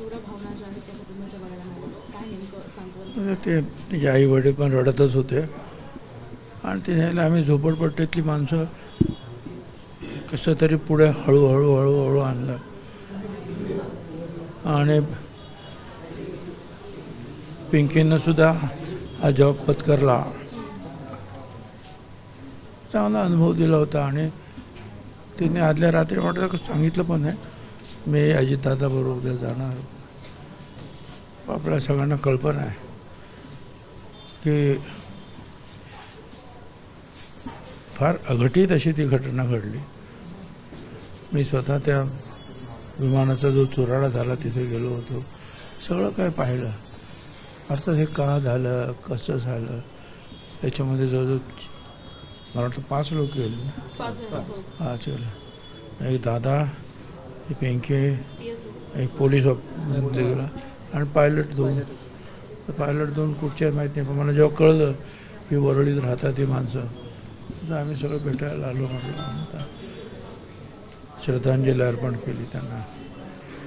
तीव्र भावना ज्या आहेत त्या कुटुंबाच्या बघायला मिळाल्या, काय नेमकं सांत्वन? ते तिचे आई वडील पण रडतच होते आणि तिने आम्ही झोपडपट्टीतली माणसं कसं तरी पुढे हळूहळू हळूहळू आणलं आणि पिंकीनं सुद्धा हा जॉब पत्करला, चांगला अनुभव दिला होता. आणि तिने आदल्या रात्री म्हटलं सांगितलं पण आहे, मी अजितदादाबरोबर उद्या जाणार. आपल्या सगळ्यांना कल्पना आहे की फार अघटित अशी ती घटना घडली. मी स्वतः त्या विमानाचा जो चुराडा झाला तिथे गेलो होतो, सगळं काय पाहिलं. अर्थात हे का झालं, कसं झालं, याच्यामध्ये जवळजवळ मला वाटतं 5 लोक गेले. 5 गेले. एक दादा, एक पिंकी, एक पोलीस गेला आणि पायलट 2. पायलट 2 कुठचे माहीत नाही, पण मला जेव्हा कळलं की वरळीत राहतात ही माणसं, तर आम्ही सगळं भेटायला आलो. म्हटलं श्रद्धांजली अर्पण केली त्यांना.